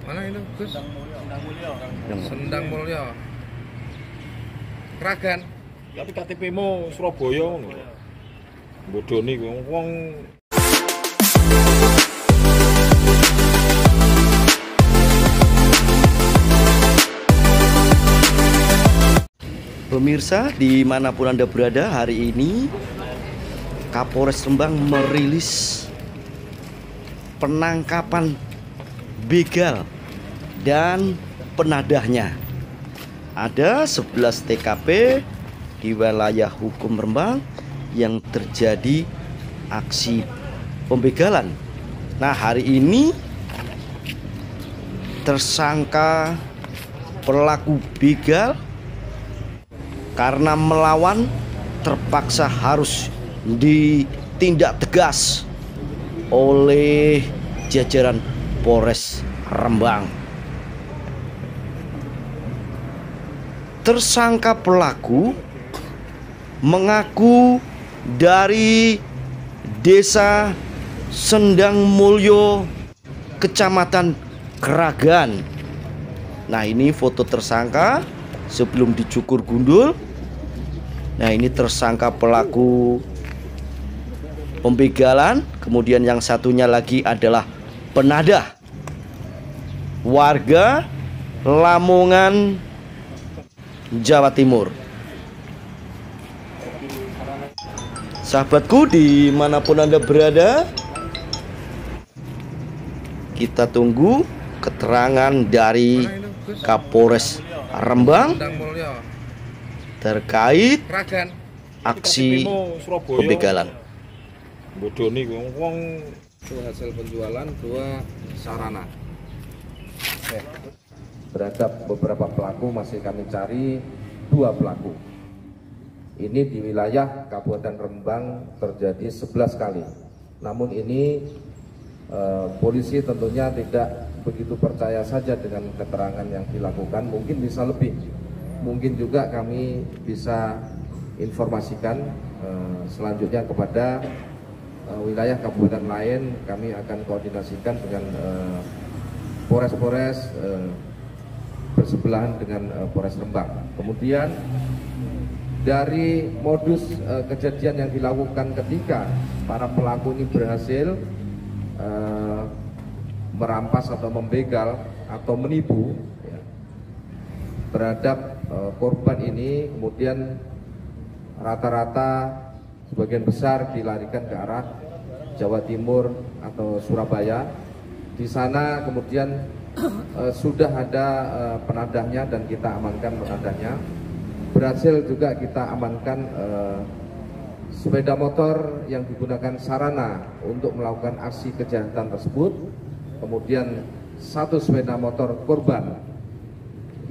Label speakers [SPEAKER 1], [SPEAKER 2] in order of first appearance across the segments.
[SPEAKER 1] Mana itu, Gus?
[SPEAKER 2] Sendang Mulyo.
[SPEAKER 1] Kragan.
[SPEAKER 2] Tapi KTP-mu Surabaya ngono. Bodoni wong
[SPEAKER 3] Pemirsa, dimanapun Anda berada, hari ini Kapolres Rembang merilis penangkapan begal dan penadahnya. Ada 11 TKP di wilayah hukum Rembang yang terjadi aksi pembegalan. Nah, hari ini tersangka pelaku begal karena melawan terpaksa harus ditindak tegas oleh jajaran Polres Rembang. Tersangka pelaku mengaku dari Desa Sendang Mulyo, Kecamatan Kragan. Nah, ini foto tersangka sebelum dicukur gundul. Nah, ini tersangka pelaku pembegalan. Kemudian yang satunya lagi adalah penadah, warga Lamongan, Jawa Timur. Sahabatku, dimanapun Anda berada, kita tunggu keterangan dari Kapolres Rembang terkait aksi pembegalan.
[SPEAKER 2] bodoni wong
[SPEAKER 1] Itu hasil penjualan 2 sarana.
[SPEAKER 4] Terhadap beberapa pelaku masih kami cari 2 pelaku. Ini di wilayah Kabupaten Rembang terjadi 11 kali. Namun ini polisi tentunya tidak begitu percaya saja dengan keterangan yang dilakukan. Mungkin bisa lebih, mungkin juga kami bisa informasikan selanjutnya kepada wilayah kabupaten lain. Kami akan koordinasikan dengan Polres-Polres bersebelahan dengan Polres Rembang. Kemudian dari modus kejadian yang dilakukan ketika para pelaku ini berhasil merampas atau membegal atau menipu ya, terhadap korban ini, kemudian rata-rata sebagian besar dilarikan ke arah Jawa Timur atau Surabaya. Di sana kemudian sudah ada penadahnya dan kita amankan penadahnya. Berhasil juga kita amankan sepeda motor yang digunakan sarana untuk melakukan aksi kejahatan tersebut. Kemudian 1 sepeda motor korban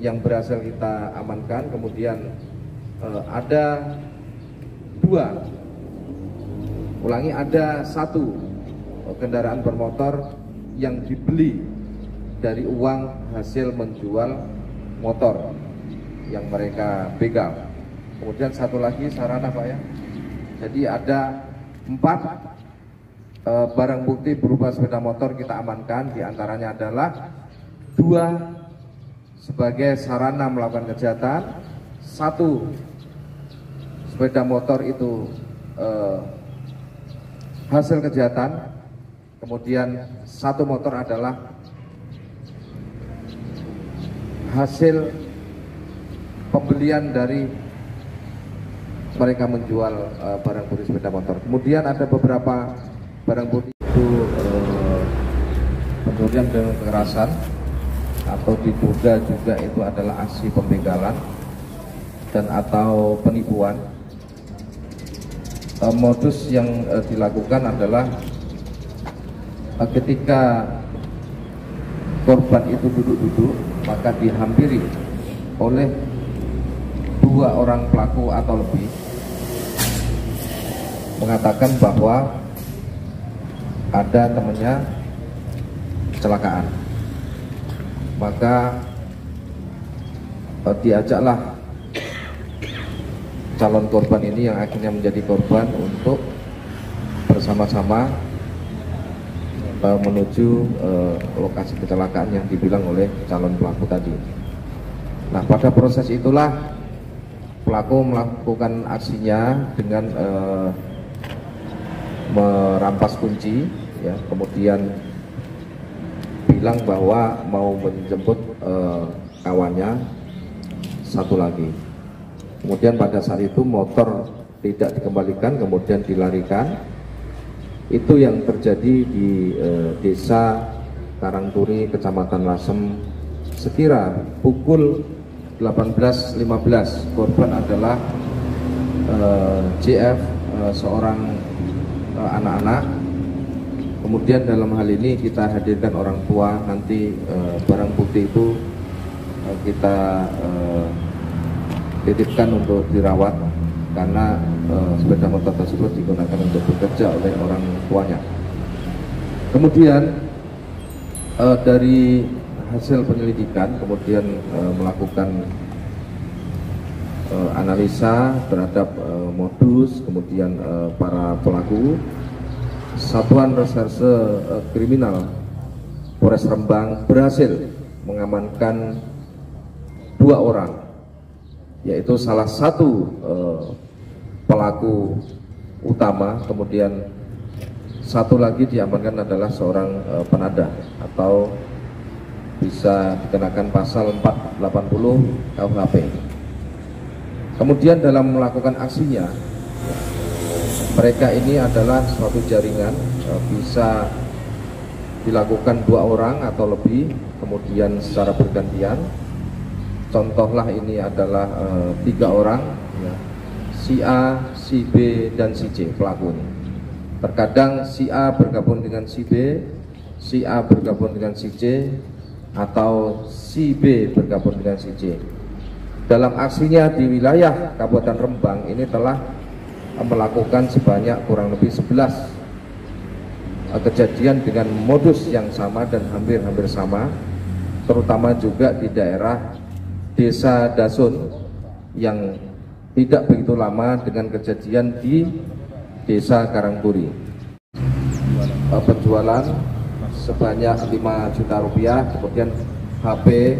[SPEAKER 4] yang berhasil kita amankan. Kemudian ada 1 kendaraan bermotor yang dibeli dari uang hasil menjual motor yang mereka begal. Kemudian 1 lagi sarana, Pak ya. Jadi ada 4 barang bukti berupa sepeda motor kita amankan. Di antaranya adalah 2 sebagai sarana melakukan kejahatan, 1 sepeda motor itu hasil kejahatan, kemudian 1 motor adalah hasil pembelian dari mereka menjual barang bukti sepeda motor. Kemudian ada beberapa barang bukti itu pencurian dengan kekerasan atau diduga juga itu adalah aksi pembegalan dan atau penipuan. Modus yang dilakukan adalah ketika korban itu duduk-duduk, maka dihampiri oleh 2 orang pelaku atau lebih, mengatakan bahwa ada temannya kecelakaan. Maka diajaklah calon korban ini yang akhirnya menjadi korban untuk bersama-sama menuju lokasi kecelakaan yang dibilang oleh calon pelaku tadi. Nah, pada proses itulah pelaku melakukan aksinya dengan merampas kunci, ya, kemudian bilang bahwa mau menjemput kawannya satu lagi. Kemudian pada saat itu motor tidak dikembalikan, kemudian dilarikan. Itu yang terjadi di Desa Karangturi, Kecamatan Lasem, sekira pukul 18.15. Korban adalah JF, seorang anak-anak. Kemudian dalam hal ini kita hadirkan orang tua. Nanti barang bukti itu kita titipkan untuk dirawat, karena sepeda motor tersebut digunakan untuk bekerja oleh orang tuanya. Kemudian dari hasil penyelidikan kemudian melakukan analisa terhadap modus, kemudian para pelaku. Satuan Reserse Kriminal Polres Rembang berhasil mengamankan 2 orang, yaitu salah satu pelaku utama, kemudian satu lagi diamankan adalah seorang penadah atau bisa dikenakan pasal 480 KUHP. Kemudian dalam melakukan aksinya, mereka ini adalah suatu jaringan, bisa dilakukan 2 orang atau lebih, kemudian secara bergantian. Contohlah ini adalah 3 orang, ya, si A, si B, dan si C pelaku ini. Terkadang si A bergabung dengan si B, si A bergabung dengan si C, atau si B bergabung dengan si C. Dalam aksinya di wilayah Kabupaten Rembang ini telah melakukan sebanyak kurang lebih 11 kejadian dengan modus yang sama dan hampir-hampir sama, terutama juga di daerah Desa Dasun yang tidak begitu lama dengan kejadian di Desa Karangturi. Penjualan sebanyak 5 juta rupiah, kemudian HP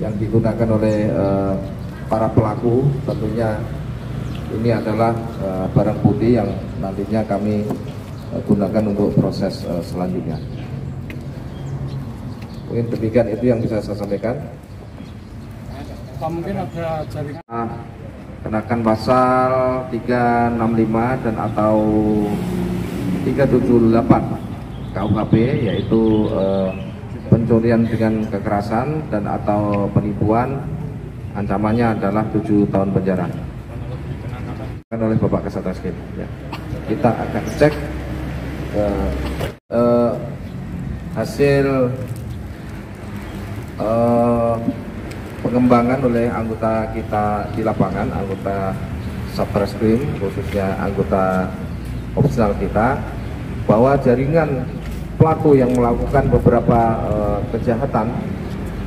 [SPEAKER 4] yang digunakan oleh para pelaku, tentunya ini adalah barang bukti yang nantinya kami gunakan untuk proses selanjutnya. Mungkin demikian itu yang bisa saya sampaikan.
[SPEAKER 5] Mungkin ada jaringan.
[SPEAKER 4] Kenakan pasal 365 dan atau 378 KUHP, yaitu pencurian dengan kekerasan dan atau penipuan. Ancamannya adalah 7 tahun penjara. Oleh Bapak Kasat Reskrim, ya. Kita akan cek hasil pengembangan oleh anggota kita di lapangan, anggota Satreskrim, khususnya anggota opsional kita, bahwa jaringan pelaku yang melakukan beberapa kejahatan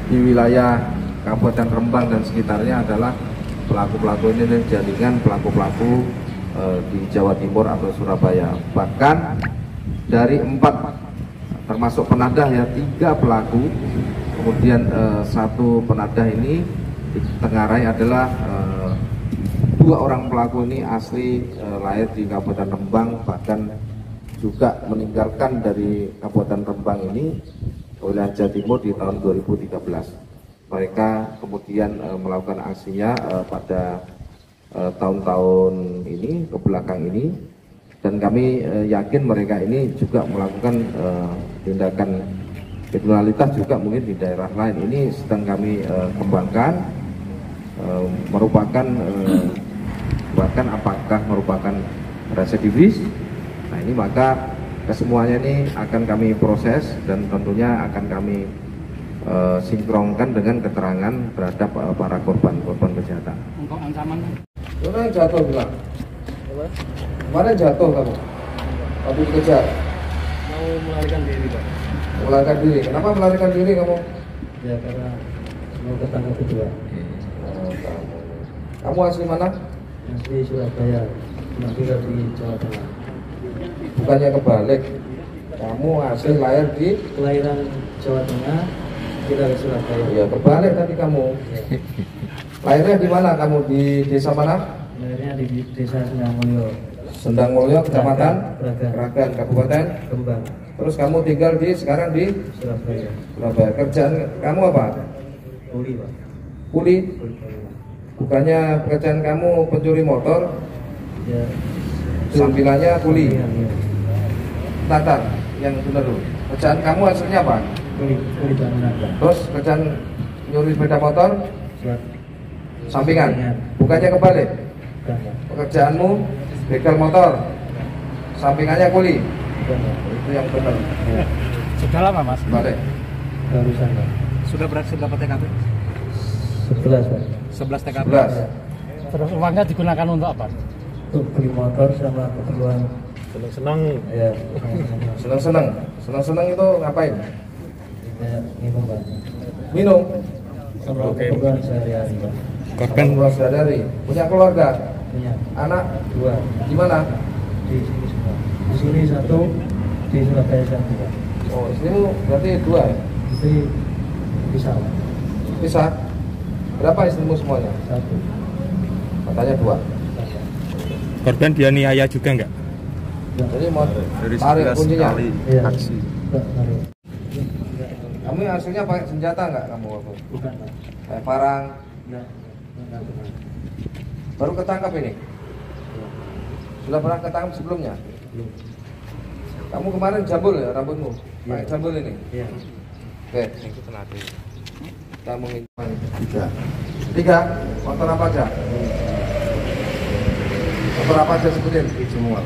[SPEAKER 4] di wilayah Kabupaten Rembang dan sekitarnya adalah pelaku-pelaku ini jaringan pelaku-pelaku di Jawa Timur atau Surabaya. Bahkan dari 4 termasuk penadah, ya, 3 pelaku, kemudian 1 penadah ini ditengarai adalah 2 orang pelaku ini asli lahir di Kabupaten Rembang, bahkan juga meninggalkan dari Kabupaten Rembang ini wilayah Jawa Timur di tahun 2013. Mereka kemudian melakukan aksinya pada tahun-tahun ini, ke belakang ini, dan kami yakin mereka ini juga melakukan tindakan kriminalitas juga mungkin di daerah lain. Ini sedang kami kembangkan, merupakan bahkan apakah merupakan residivis. Nah, ini maka kesemuanya ini akan kami proses dan tentunya akan kami sinkronkan dengan keterangan terhadap para korban kejahatan.
[SPEAKER 5] Untuk ancaman?
[SPEAKER 4] Kemarin jatuh bilang. Kemarin jatuh kamu. Habis dikejar.
[SPEAKER 5] Mau melarikan diri, Pak.
[SPEAKER 4] Melarikan diri. Kenapa melarikan diri kamu?
[SPEAKER 5] Ya, karena mau ke tangga kedua.
[SPEAKER 4] Kamu asli mana?
[SPEAKER 5] Asli Surabaya, cuma tinggal di Jawa Tengah.
[SPEAKER 4] Bukannya kebalik. Kamu asli lahir di?
[SPEAKER 5] Kelahiran Jawa Tengah, kita ke Surabaya.
[SPEAKER 4] Ya kebalik tadi kamu. Lahirnya di mana kamu? Di desa mana?
[SPEAKER 5] Lahirnya di desa Sendang Mulyo,
[SPEAKER 4] Sendang Mulyo, Kecamatan
[SPEAKER 5] Bragan.
[SPEAKER 4] Bragan, Kabupaten
[SPEAKER 5] Rembang,
[SPEAKER 4] Terus kamu tinggal di sekarang di
[SPEAKER 5] Surabaya.
[SPEAKER 4] Surabaya. Kerjaan kamu apa?
[SPEAKER 5] Kuli, Pak.
[SPEAKER 4] Kuli? Bukannya pekerjaan kamu pencuri motor?
[SPEAKER 5] Ya.
[SPEAKER 4] Sambilannya kuli.
[SPEAKER 5] Iya.
[SPEAKER 4] Tatar, yang benar dulu. Kerjaan kamu hasilnya apa?
[SPEAKER 5] Kuli bangunan, Pak.
[SPEAKER 4] Terus kerjaan nyuri sepeda motor?
[SPEAKER 5] Buat
[SPEAKER 4] Sampingan? Bukannya kebalik?
[SPEAKER 5] bukan, Pak.
[SPEAKER 4] Pekerjaanmu begal motor, sampingannya kuli.
[SPEAKER 5] Bukan, Pak.
[SPEAKER 4] Itu yang benar.
[SPEAKER 5] Ya.
[SPEAKER 6] Sudah lama mas?
[SPEAKER 4] Balik.
[SPEAKER 5] Barusan, Pak.
[SPEAKER 6] Sudah berhasil dapat TKP?
[SPEAKER 5] 11, Pak.
[SPEAKER 6] 11 TKP?
[SPEAKER 4] 11.
[SPEAKER 6] Terus uangnya digunakan untuk apa?
[SPEAKER 5] Untuk beli motor sama keperluan.
[SPEAKER 2] seneng-seneng.
[SPEAKER 5] Ya.
[SPEAKER 4] Seneng-seneng. Seneng-seneng itu ngapain?
[SPEAKER 5] Kayak minum, Pak.
[SPEAKER 4] Minum.
[SPEAKER 5] Sama keperluan sehari-hari, Pak.
[SPEAKER 4] Keluar sehari-hari. Punya keluarga?
[SPEAKER 5] Punya
[SPEAKER 4] Anak?
[SPEAKER 5] 2
[SPEAKER 4] Di mana?
[SPEAKER 5] di sini semua. Di sini 1, di Surabaya 1, Pak.
[SPEAKER 4] Oh, istrimu berarti 2 ya?
[SPEAKER 5] Istri bisa, Pak.
[SPEAKER 4] Bisa? Berapa istrimu semuanya?
[SPEAKER 5] 1.
[SPEAKER 4] Katanya 2.
[SPEAKER 7] Korban dianiaya juga enggak?
[SPEAKER 4] Jadi mau tarik kuncinya?
[SPEAKER 5] Iya. Pak, mari.
[SPEAKER 4] Kamu aslinya pakai senjata nggak kamu waktu?
[SPEAKER 5] Bukan, Pak.
[SPEAKER 4] Kayak parang?
[SPEAKER 5] Enggak. Enggak pernah.
[SPEAKER 4] Baru ketangkap ini?
[SPEAKER 5] Iya.
[SPEAKER 4] Sudah pernah ketangkap sebelumnya?
[SPEAKER 5] Belum.
[SPEAKER 4] Kamu kemarin jambul ya rambutmu? Pakai
[SPEAKER 5] Iya.
[SPEAKER 4] jambul ini?
[SPEAKER 5] Iya.
[SPEAKER 4] Oke. Kita mengingat 3. Motor apa aja? Motor apa aja sebutin?
[SPEAKER 5] Semua.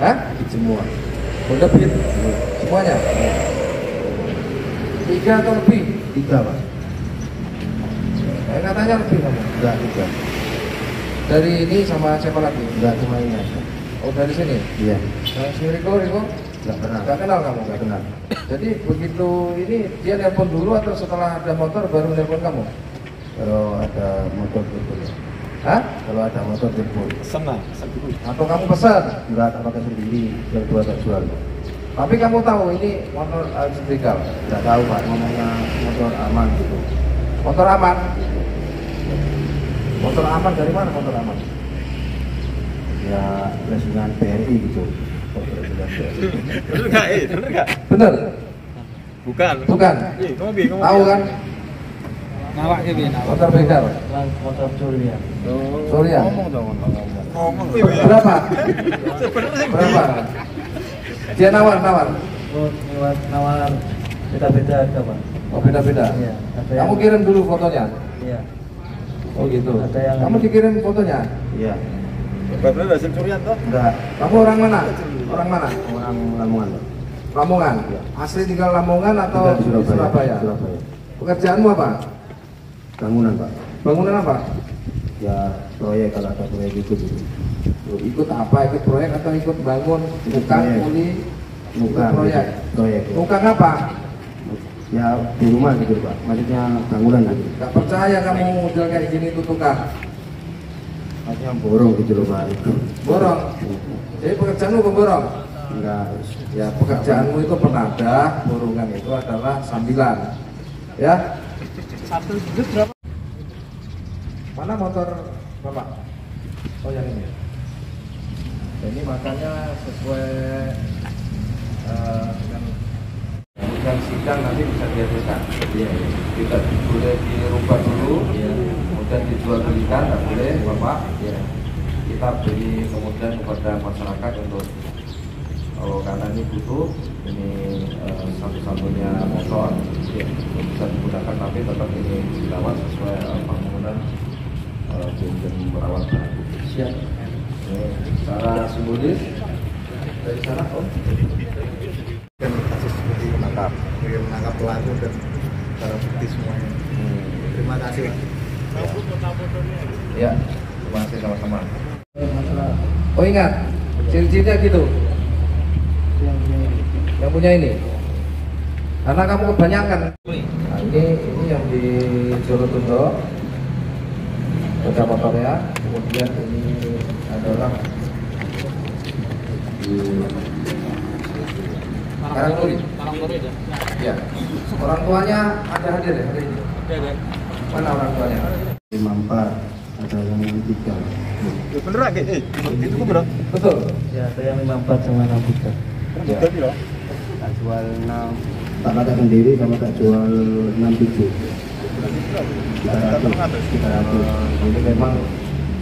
[SPEAKER 4] Hah?
[SPEAKER 5] Semua.
[SPEAKER 4] Honda Beat? Semuanya? 3 atau lebih?
[SPEAKER 5] 3, Pak.
[SPEAKER 4] Katanya lebih kamu?
[SPEAKER 5] Enggak, 3.
[SPEAKER 4] Dari ini sama siapa lagi?
[SPEAKER 5] Enggak cuma ini aja.
[SPEAKER 4] Oh dari sini?
[SPEAKER 5] Iya.
[SPEAKER 4] Nah, si Riko?
[SPEAKER 5] Enggak pernah.
[SPEAKER 4] Gak kenal kamu?
[SPEAKER 5] Enggak kenal.
[SPEAKER 4] Jadi begitu ini dia nelpon dulu atau setelah ada motor baru nelpon kamu?
[SPEAKER 5] Kalau ada motor telepon.
[SPEAKER 4] Hah?
[SPEAKER 5] Kalau ada motor telepon.
[SPEAKER 2] Senang.
[SPEAKER 4] Atau kamu pesan?
[SPEAKER 5] Enggak, tak pakai sendiri. Yang 2 tak jual.
[SPEAKER 4] Tapi kamu tahu ini motor begal?
[SPEAKER 5] Enggak tahu, Pak. Ngomongnya motor aman gitu.
[SPEAKER 4] Motor aman? Motor aman dari mana motor aman?
[SPEAKER 5] Ya, lesingan BRI gitu.
[SPEAKER 2] Bener nggak? Bener nggak?
[SPEAKER 4] Bener?
[SPEAKER 2] Bukan.
[SPEAKER 4] Bukan?
[SPEAKER 2] Kamu bingung.
[SPEAKER 4] Tahu kan?
[SPEAKER 6] Nawak gitu nawak.
[SPEAKER 4] Motor begal?
[SPEAKER 5] Motor curian.
[SPEAKER 4] Surya?
[SPEAKER 6] Ngomong dong ngomong.
[SPEAKER 4] Berapa? Berapa? Dia nawar?
[SPEAKER 5] Oh, nawar beda-beda harga, Pak.
[SPEAKER 4] Oh beda-beda?
[SPEAKER 5] Iya. Ada
[SPEAKER 4] Kamu
[SPEAKER 5] yang-
[SPEAKER 4] kirim dulu fotonya?
[SPEAKER 5] Iya.
[SPEAKER 4] Oh gitu?
[SPEAKER 5] Ada yang-
[SPEAKER 4] Kamu dikirim fotonya?
[SPEAKER 5] Iya.
[SPEAKER 2] Bener hasil curian toh?
[SPEAKER 5] Enggak.
[SPEAKER 4] Kamu orang mana? Orang mana?
[SPEAKER 5] Orang Lamongan, Pak.
[SPEAKER 4] Lamongan? Asli tinggal Lamongan atau
[SPEAKER 5] Tinggal
[SPEAKER 4] di Surabaya?
[SPEAKER 5] Surabaya.
[SPEAKER 4] Pekerjaanmu apa?
[SPEAKER 5] Bangunan, Pak.
[SPEAKER 4] Bangunan apa?
[SPEAKER 5] Ya, proyek kalau ada proyek ikut gitu.
[SPEAKER 4] Ikut apa? Ikut proyek atau ikut bangun?
[SPEAKER 5] Ikut
[SPEAKER 4] Bukan
[SPEAKER 5] proyek.
[SPEAKER 4] kuli?
[SPEAKER 5] Bukan
[SPEAKER 4] Proyek.
[SPEAKER 5] Proyek. Ya.
[SPEAKER 4] Bukan apa?
[SPEAKER 5] Ya di rumah gitu, Pak. Maksudnya bangunan gitu.
[SPEAKER 4] Gak percaya kamu model kayak gini itu tukang
[SPEAKER 5] Maksudnya borong gitu loh, Pak.
[SPEAKER 4] borong. Jadi pekerjaanmu pemborong?
[SPEAKER 5] Enggak.
[SPEAKER 4] Ya pekerjaanmu itu penadah, borongan itu adalah sambilan. Ya?
[SPEAKER 6] Satu juz berapa?
[SPEAKER 4] Mana motor Bapak? Oh yang ini. Ini makanya sesuai dengan sidang nanti bisa dihasilkan.
[SPEAKER 5] Iya.
[SPEAKER 4] Kita boleh dirubah dulu,
[SPEAKER 5] Iya.
[SPEAKER 4] kemudian dijual belikan, nggak boleh Bapak.
[SPEAKER 5] Iya.
[SPEAKER 4] Kita beri kemudian kepada masyarakat untuk karena ini butuh, ini satu-satunya motor ya, bisa digunakan tapi tetap ini dirawat sesuai pembangunan dan merawat barang bukti.
[SPEAKER 5] Siap.
[SPEAKER 4] Secara simbolis dari sana Om.
[SPEAKER 8] Kasus seperti menangkap pelaku dan barang bukti semuanya. Terima kasih, Pak.
[SPEAKER 4] Ya, terima kasih sama-sama.
[SPEAKER 5] Masalah
[SPEAKER 4] Oh ingat, ciri-cirinya gitu.
[SPEAKER 5] yang ini.
[SPEAKER 4] Yang punya ini. Karena kamu kebanyakan. Nah, ini yang di Jolotundo. Ada motornya. Kemudian ini adalah di
[SPEAKER 1] Karangturi. Ya. Orang tuanya ada hadir ya hari ini?
[SPEAKER 6] Ada.
[SPEAKER 1] Mana orang tuanya?
[SPEAKER 5] 54, ada yang 3.
[SPEAKER 2] Bener gak? Itu kok bro?
[SPEAKER 1] Betul.
[SPEAKER 5] Ya, saya 54 sama 63.
[SPEAKER 2] Ya.
[SPEAKER 5] Tak jual 6. Tak pakai sendiri sama tak jual 67. 300.
[SPEAKER 1] Ini memang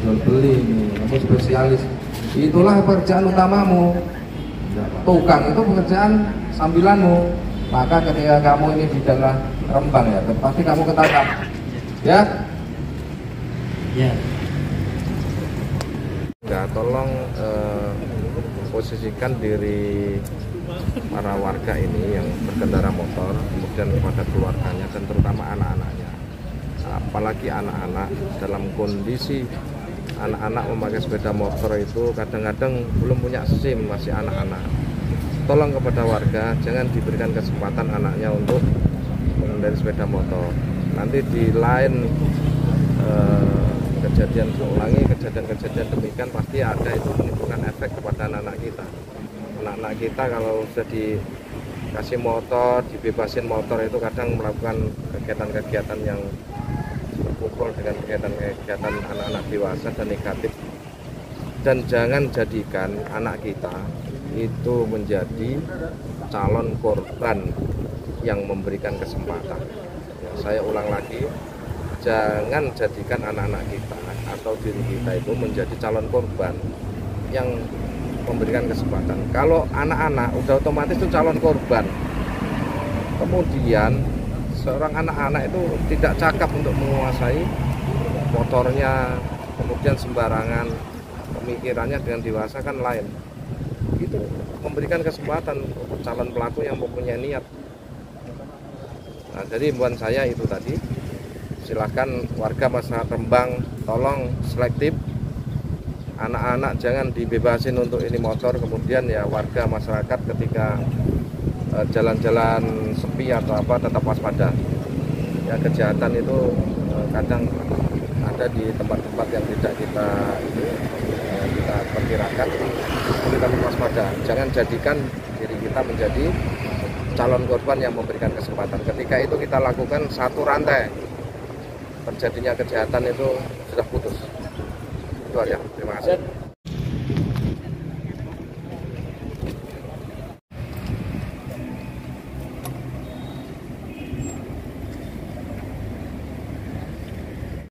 [SPEAKER 1] jual beli ini, kamu spesialis. Itulah pekerjaan utamamu. Tukang itu pekerjaan sambilanmu. Maka ketika kamu ini di daerah Rembang ya, pasti kamu ketangkap. Ya?
[SPEAKER 5] Ya.
[SPEAKER 1] Ya, tolong posisikan diri para warga ini yang berkendara motor, kemudian kepada keluarganya dan terutama anak-anaknya. Apalagi anak-anak dalam kondisi anak-anak memakai sepeda motor itu kadang-kadang belum punya SIM, masih anak-anak. Tolong kepada warga jangan diberikan kesempatan anaknya untuk mengendarai sepeda motor. Nanti di lain kejadian demikian pasti ada itu menimbulkan efek kepada anak-anak kita. Anak-anak kita kalau sudah dikasih motor, dibebasin motor itu kadang melakukan kegiatan-kegiatan yang berkumpul dengan kegiatan-kegiatan anak-anak dewasa dan negatif. Dan jangan jadikan anak kita itu menjadi calon korban yang memberikan kesempatan. Ya, saya ulang lagi, jangan jadikan anak-anak kita atau diri kita itu menjadi calon korban yang memberikan kesempatan. Kalau anak-anak udah otomatis itu calon korban. Kemudian seorang anak-anak itu tidak cakap untuk menguasai motornya, kemudian sembarangan, pemikirannya dengan dewasa kan lain. Itu memberikan kesempatan untuk calon pelaku yang mempunyai niat. Nah, jadi himbauan saya itu tadi, silakan warga masyarakat Rembang tolong selektif, anak-anak jangan dibebasin untuk ini motor, kemudian ya warga masyarakat ketika jalan-jalan sepi atau apa tetap waspada. Ya, kejahatan itu kadang ada di tempat-tempat yang tidak kita perkirakan. Kita waspada. Jangan jadikan diri kita menjadi calon korban yang memberikan kesempatan. Ketika itu kita lakukan satu rantai, terjadinya kejahatan itu sudah putus. Itu aja. Terima kasih.